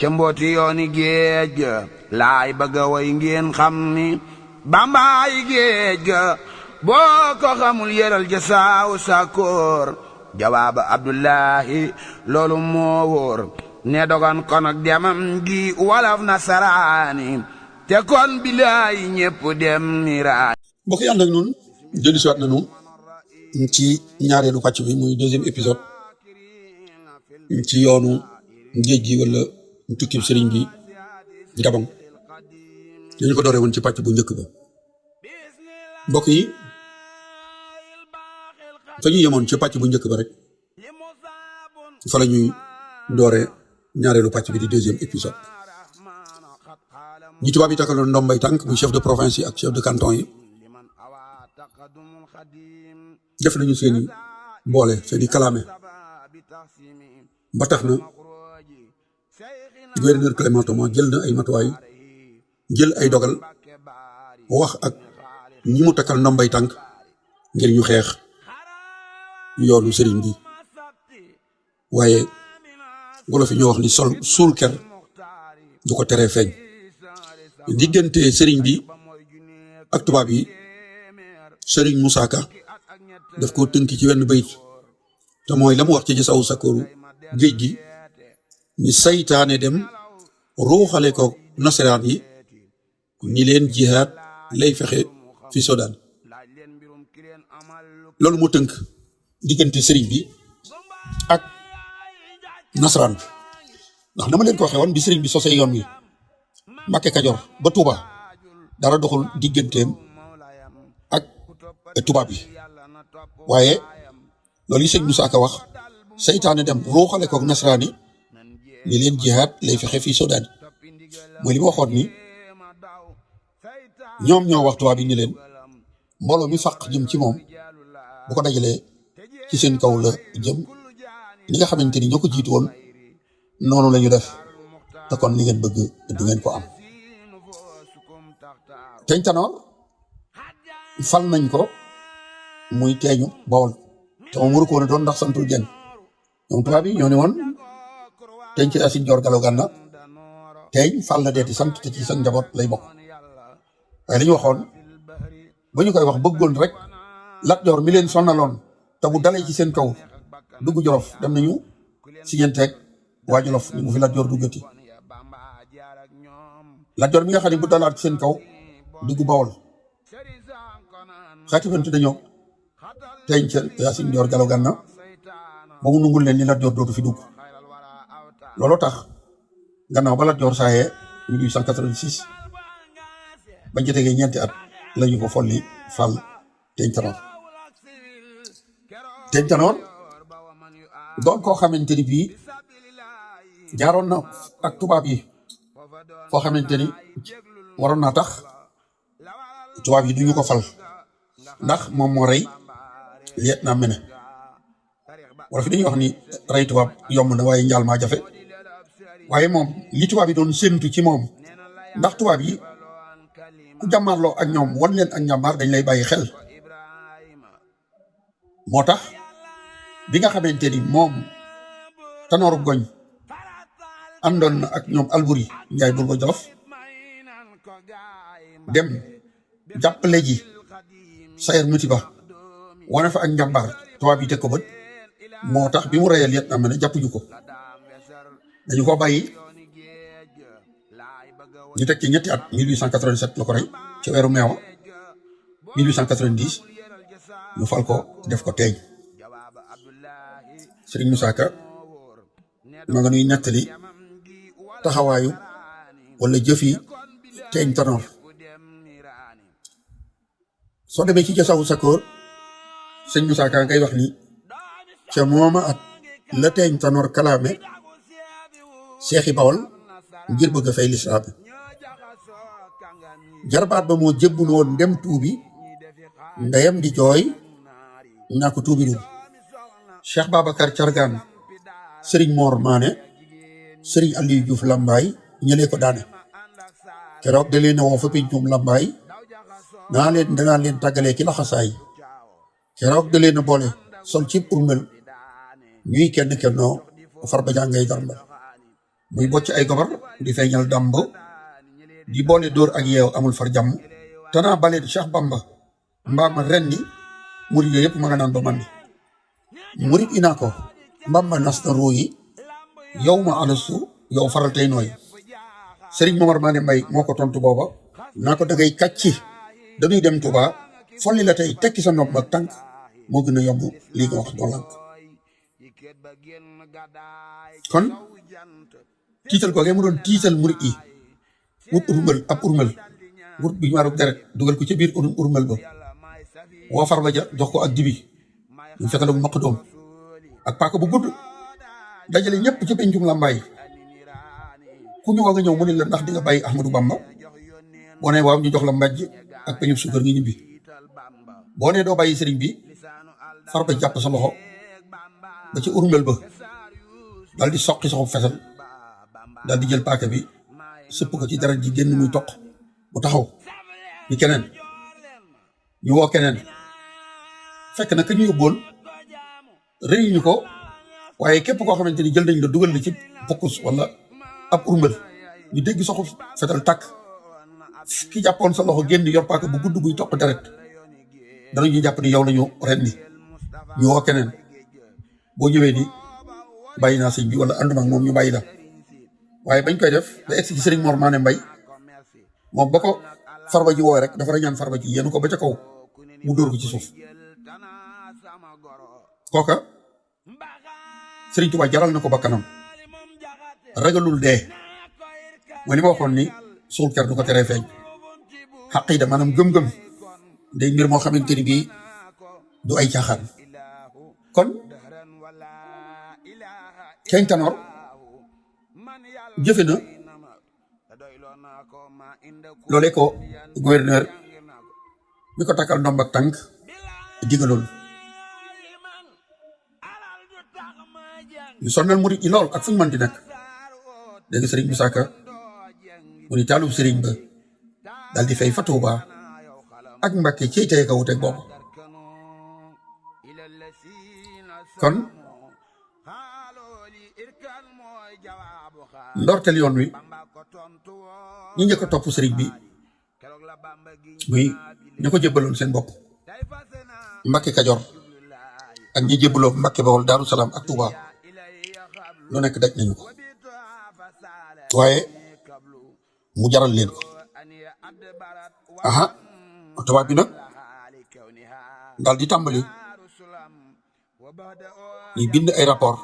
ca mbooti yooni géej ga laay bëgga way ngeen xam ni bambaay géej ga boo ko xamul yëral ja saaw sakoor jawaaba abdullahi loolu moo wóor ne dogan kon ak demam gi walaf nasaraani te kon bilaay ñépp dem ni raay. mbokk yi ànd ak noonu jëli siwaat nañu ci ñaareelu pàcc bi muy deuxième épisode ci yoonu géej gi wala tukkib sëriñ bi Gabon dañu ko dooree woon ci pàcc bu njëkk ba. mbokk yi fa ñu yemoon ci pàcc bu njëkk ba rek fa la ñuy doore ñaareelu pàcc bi di deuxième épisode. ñi tubaab yi takkaloon ndombay tànk muy chef de province yi ak chef de canton yi def nañu seeni boole seeni kalaame ba tax na gouverneur Clément Thomas jël na ay matuwaay jël ay dogal wax ak ñi mu takkal ndombay tànk ngir ñu xeex yoonu sëriñ bi waaye wolof yi ñoo wax ni suul ker du ko teree feeñ. diggante sëriñ bi ak tubaab yi sëriñ Moussa Ka daf ko tënk ci wenn bayit te mooy la mu wax ci Jasaawu Sakooru géej gi ni saytaane dem ruuxale ko nasaraan yi ni leen jihaad lay fexe fi Sodaan. loolu moo tënk diggante sëriñ bi ak nasaraan bi ndax dama leen ko waxee woon bi sëriñ bi sosee yoon wi Mbàkke Kajoor ba Touba dara doxul digganteem ak tubaab yi waaye loolu yi sëñ Moussa Ka wax saytaane dem ruuxale koog nasaraani ni leen jihaad lay fexe fii Sodaan mooy li ma waxoon ni ñoom ñoo wax tubaab yi ni leen mbooloo mi faq jëm ci moom bu ko dajalee ci seen kaw la jëm li nga xamante ni ñoo ko jiitu woon noonu la ñu def te kon li ngeen bëgg du ngeen ko am. Teeñ Tanoor fal nañ ko muy teeñu Bawol te moom waru ko woon a doon ndax santul Jeng ñoom tubaab yi ñoo ne woon teeñ ci Asin Joor Galo Gànna teeñ fal na deeti sant te ci sa njaboot lay bokk waaye li ñu waxoon ba ñu koy wax bëggoon rek Lat Joor mi leen sonnaloon te bu dalee ci seen kaw dugg Jolof dem nañu siñenteeg waa Jolof ni mu fi Lat Joor duggati Lat Joor mi nga xam ne bu dalaat ci seen kaw dugg Bawol xaatimante dañoo teeñ ca Yaasin Joor Galo Gànna ba mu nungul leen ni Lat Joor dootu fi dugg looloo tax gannaaw ba Lat Joor saayee 1886 bañ ci tegee ñeenti at lañu ko folli fal Teeñ Tanoor. Teeñ Tanoor doon koo xamante ni bii jaaroon na ak tubaab yi foo xamante ni waroon naa tax tubaab yi duñu ko fal ndax moom moo rey lieutenant Mene wala fi dañuy wax ni rey tubaab yomb na waaye njaal maa jafe waaye moom li tubaab yi doon séntu ci moom ndax tubaab yi ku jàmmaarloo ak ñoom wan leen ak njàmbaar dañ lay bàyyi xel moo tax bi nga xamante ni moom Tanooru Goñ àndoon na ak ñoom Alburi Njaay Burgo Jolof dem jàppale ji Sayer Mutiba wane fa ak njàmbaar tubaab yi teg ko bët moo tax bi mu reyee liet am na ne jàppuñu ko dañu ko bàyyi ñu teg ci ñetti at 1887 la ko rey ci weeru meewa 1890 ñu fal ko def ko teeñ Serigne Moussa Ka ma nga nuy nettali taxawaayu wala jëfi Teeñ Tanoor soo demee ci Jasaawu Sakoor sëñ Moussa Ka ngay wax ni ca mooma at la Teeñ Tanoor kalaame seexi Bawol ngir bëgg a fay lislaam jarbaat ba moo jébbul woon dem tuubi ndeyam di jooy naa ko tuubi dul Cheikh Babacar Cargaan Serigne Mor Maane Serigne Aliou Diouf Lambaay ñëlee ko daane keroog da leen a woo fa pencum Lambaay danaa leen tàggalee ki laxasaay keroog da leen a boole sol cib urmel ñuy kenn kennoo far ba jàngay darmbal muy bocc ay gobar di feeñal dàmb di boole dóor ak yeew amul far jàmm tanaa baleen Cheikh Bamba mbaa ma ren ni murit yooyu yëpp ma nga naan ba man ni murit inaa ko Bamba nas na ruu yi yow ma alastu yow faral tey nooy Sëriñ Momar Mané Mbay moo ko tontu booba naa ko dangay kàcci dañuy dem Touba folli la tey tekki sa nopp ak tànk moo gën a yomb lii nga wax doo lànk kon tiital googee mu doon tiital murit yi wut urmbal ab urmbal wut bi ñu waruk deret dugal ko ca biir urmbal ba woo far ba ja jox ko ak dibi ñu fetalu maq doom ak paaka bu gudd dajale ñëpp ci pencum làmbaay ku ñu woo nga ñëw mu ne la ndax di nga bàyyi Ahmadou Bamba boo nee waaw ñu jox la mbàjj ak peñub suukar nga ñibbi boo nee doo bàyyi sëriñ bi far ba jàpp sa loxo ba ci urmbal ba daal di soqi soxob fesal daal di jël paaka bi sëpp ko ci dara ji génn muy toq bu taxaw ni keneen ñu woo keneen fekk na ka ñu yóbboon rëyuñu ko waaye képp koo xamante ni jël nañ la dugal la ci bokkus wala ab urmbal ñu dégg soxu fetal tàkk ki jàppoon sa loxo génn yor paaka bu gudd buy toq deret danañu jàpp ni yow lañu ren ni ñu woo keneen boo ñëwee ni bàyyi naa sëñ bi wala ànduma ak moom ñu bàyyi la waaye bañ koy def ba egsi ci Sëriñ Mor Mané Mbay moom ba ko farba ji woowe rek dafa rañaan farba ji yéen ko ba ca kaw mu dóor ko ci suuf kooka Sëriñ Tuubaa jaral na ko bakkanam ragalul dee mooy li ma waxoon ni suul ker du ko teree feeñ xaqiida maanaam gëm-gëm day mbir moo xamante ni bii du ay caaxaan kon Keñ Tanoor jëfe na loolee ko gouverneur mi ko takkal ndomb ak tànk digaloon ñu sonnal murit yi lool ak fu ñu mën di nekk dégg sëriñ Musaa Ka mu ni taalub sëriñ ba daal di fay fa Tuuba ak Mbàkke ciy tey ka wuteeg boobu kon ndorteel yoon wi ñi njëkk a topp sëriñ bi muy ñu ko jébbaloon seen bopp Mbàkke Kajoor ak ñi jébbaloo Mbàkke Bawol Daaru Salaam ak Tuuba lu nekk daj nañu ko waaye mu jaral leen ko aha tubaab bi nag daal di tàmbali ñuy bind ay rapport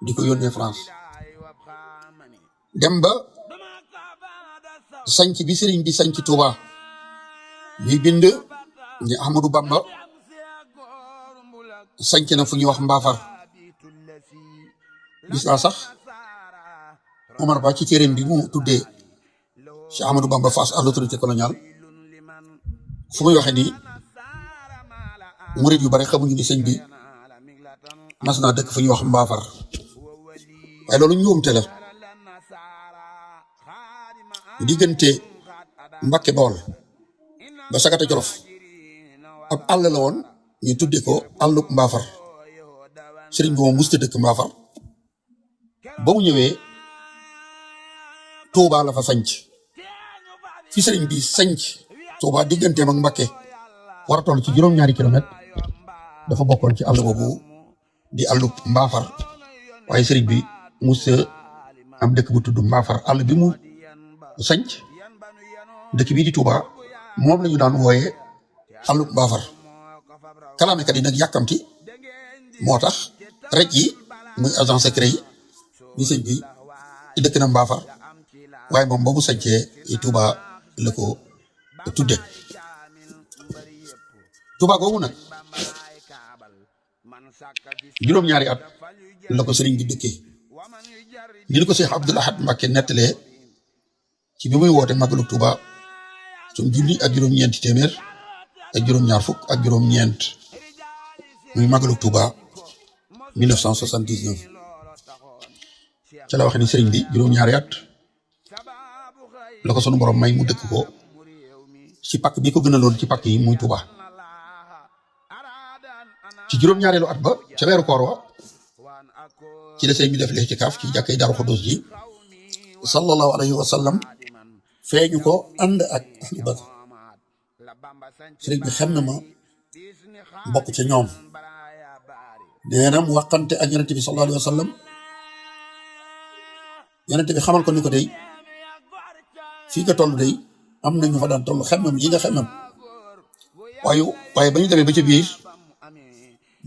di ko yónnee France dem ba sanc bi sëriñ bi sanc Touba ñuy bind ni Ahmadou Bamba sanc na fu ñuy wax Mbaafar gis naa sax Omar Ba ci téeréem bi mu tuddee Cheikh Ahmadou Bamba face à l'autorité coloniale fu muy waxee ni murid yu bari xamuñu ni sëñ bi mas naa dëkk fu ñuy wax Mbaafar waaye loolu njuumte la diggante Mbàkke Bawol ba Sagata Jolof ab àll la woon ñu tuddee ko àllub Mbaafar sëriñ bi moom musta dëkk Mbaafar ba mu ñëwee Touba la fa sanc fi sëriñ bi sanc Touba digganteem ak Mbàkke war a toll ci juróom-ñaari kilomètre dafa bokkoon ci àll boobu di àllub Mbaafar waaye sëriñ bi musta am dëkk bu tudd Mbaafar àll bi mu sanc dëkk bii di Touba moom la ñu daan wooyee àllub Mbaafar kalaamekat yi nag yàkkamti moo tax rek yi muy agent secret yi ni sëñ bi dëkk na Mbaafar waaye moom ba mu sañcee Touba la ko tudde Touba googu nag juróom-ñaari at la ko sëriñ bi dëkkee ni ko Cheikh Abdoul Ahad Mbacké nettalee ci bi muy woote màggalu Touba suñ junni ak juróom-ñeenti téeméer ak juróom-ñaar fukk ak juróom-ñeent muy màggalu Touba 1979 ca la waxe ni sëriñ bi juróom-ñaari at la ko sunu borom may mu dëkk ko ci pàkk bi ko gënaloon ci pàkk yi muy Touba ci juróom-ñaareelu at ba ca weeru koor wa ci la sëñ bi def l'itikaaf ci jàkkay Daaru Xudoos ji sallallahu alayhi wa sallam feeñu ko ànd ak ahlu Badr. sëriñ bi xam na ma bokk ca ñoom nee na mu waxante ak yonente bi sallallahu alayhi wa sallam yonente bi xamal ko ni ko day fii nga toll day am na ñu fa daan toll xemmam yi nga xemmam waaye ba ñu demee ba ca biir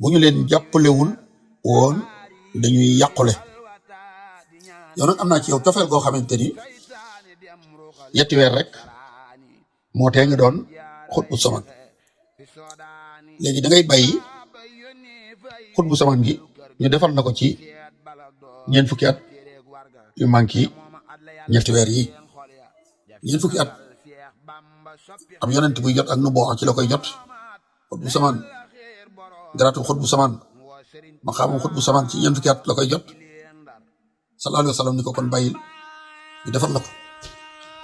bu ñu leen jàppalewul woon dañuy yàqule yow nag am naa ci yow cofeel goo xamante ni yetti weer rek moo tee nga doon xutbu saman léegi da ngay bàyyi xutbu saman gi ñu defal na ko ci ñeent fukki at yu manqué ñetti weer yi ñeent fukki at am yonent buy jot ak nu boo ci la koy jot xutbu saman garaatul xutbu saman ma xamam xutbu saman ci ñeent fukki at la koy jot sallallahu alayhi wa sallam ni ko kon bàyyil ñu defal la ko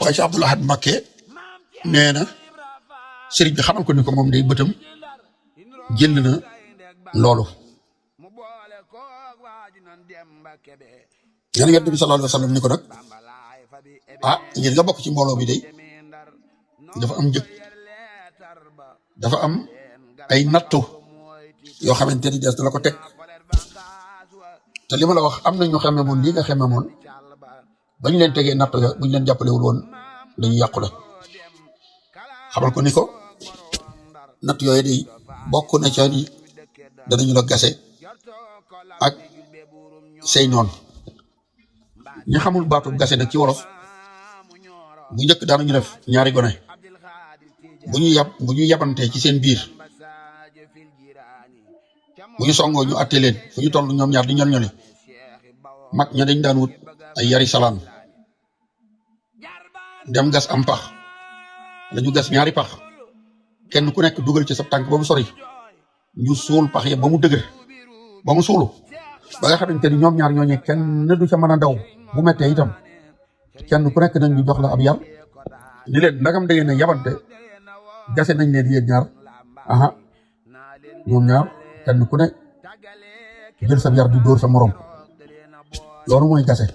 waaye ci Abdul Ahad Mbakke nee na sëriñ bi xamal ko ni ko moom day bëtam jël na loolu ñaan yonent bi sallallahu alayhi wa sallam ni ko nag ngir nga bokk ci mbooloo bi day dafa am njëg dafa am ay nattu yoo xamante ni des na la ko teg te li ma la wax am na ñu xeme moon lii nga xeme moon ba ñu leen tegee nattu ya bu ñu leen jàppalewul woon dañuy yàqule xamal ko ni ko natt yooyu day bokk na ca ni danañu la gase ak say noon ñi xamul baatu gase nag ci wolof bu njëkk daanañu def ñaari gone bu ñu yabantee ci seen biir bu ñu songoo ñu atte leen fu ñu toll ñoom ñaar di ñol-ñoli mag ña dañ daan wut ay yari salaan dem gas am pax lañu gas ñaari pax kenn ku nekk dugal ci sa tànk ba mu sori ñu suul pax ya ba mu dëgër ba mu suulu ba nga xamante ni ñoom ñaar ñooñee kenn du ca mën a daw bu mettee itam kenn ku nekk nañ ñu jox la ab yar ni leen ndagam da ngeen a yabante gase nañ leen yéen ñaar ñoom ñaar kenn ku ne jël sa yar di dóor sa morom loolu mooy gase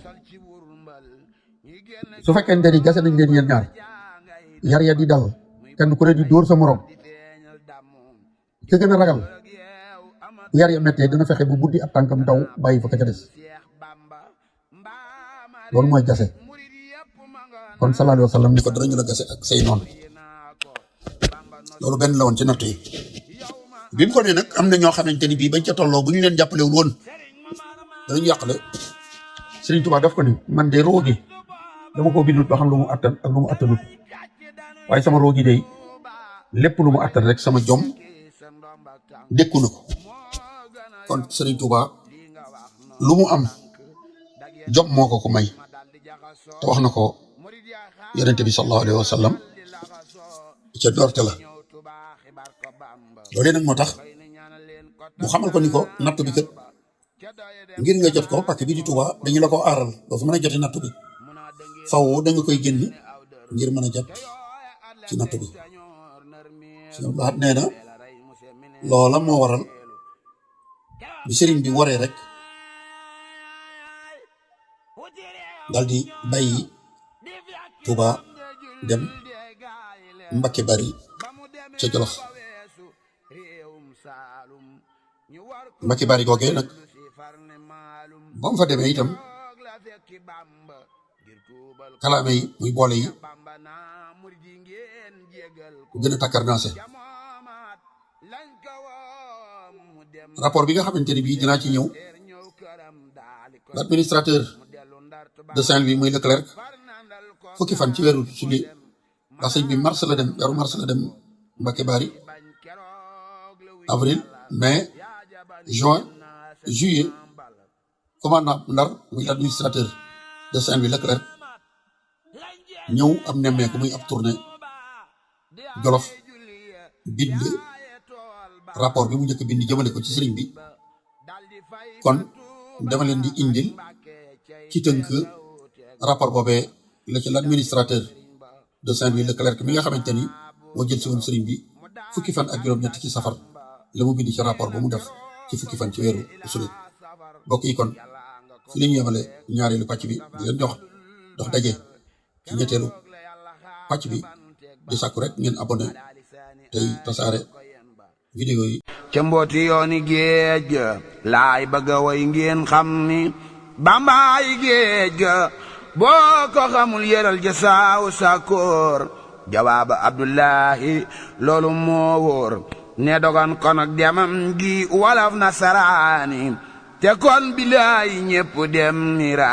su fekkente ni gase nañ leen yéen ñaar yar ya di dal kenn ku ne di dóor sa morom ka gën a ragal yar ya mettee dina fexe bu buddi ab tànkam daw bàyyi fa ka ca des loolu mooy gase kon sallallahu alayhi wa sallam ni ko danañu la gase ak say noonu loolu benn la woon ci natt yi bi mu ko nee nag am na ñoo xamante ni bii bañ ca tolloo bu ñu leen jàppalewul woon danañu yàqale Sëriñ Tuubaa daf ko ni man de roogi dama ko bindul ba xam lu mu attan ak lu mu attanut waaye sama roogi day lépp lu mu attan rek sama jom dékku na ko kon Sëriñ Tuubaa lu mu am jom moo ko ko may te wax na ko yonente bi sallallahu alayhi wa sallam ca doorte la loolee nag moo tax mu xamal ko ni ko natt bi kat ngir nga jot ko parce que bii di Touba dañu la ko aaral doo fi mën a joti natt bi faw da nga koy génn ngir mën a jot ci natt bi suñu baat nee na loola moo waral bi sëriñ bi waree rek dal di bàyyi Touba dem Mbakke Bari ca Jolof Mbakke Bari googee nag ba mu fa demee itam kalaame yi muy boole yi gën a takkarnaase rapport bi nga xamante ni bii dinaa ci ñëw l'administrateur de Saint-Louis muy Leclerc fukki fan ci weeru juillet ndax sëñ bi mars la dem weeru mars la dem Mbacké Bari avril mai juin juillet commandant Ndar muy l'administrateur de Saint-Louis Leclerc ñëw am nemmeeku muy ab tournée Jolof bind rapport bi mu njëkk bind jëmale ko ci sëriñ bi kon dama leen di indil ci tënk rapport boobee la ci l'administrateur de Saint-Louis Leclerc mi nga xamante ni moo jël si woon sëriñ bi fukki fan ak juróom-ñett ci safar la mu bind ci rapport ba mu def ci fukki fan ci weeru sulet bokk yi kon fi la ñu yemale ñaareelu pàcc bi di leen jox dox daje ci ñetteelu pàcc bi di sàkku rek ngeen abonné tey tasaare vidéo yi. ca mbooti yooni géej ga laay bëgg a way ngeen xam ni bambaay géej ga boo ko xamul yëral ja saaw sakoor jawaaba Abdullahi loolu moo wóor ne dogan kon ak demam gi walaf nasaraani te kon bilaay ñépp dem nira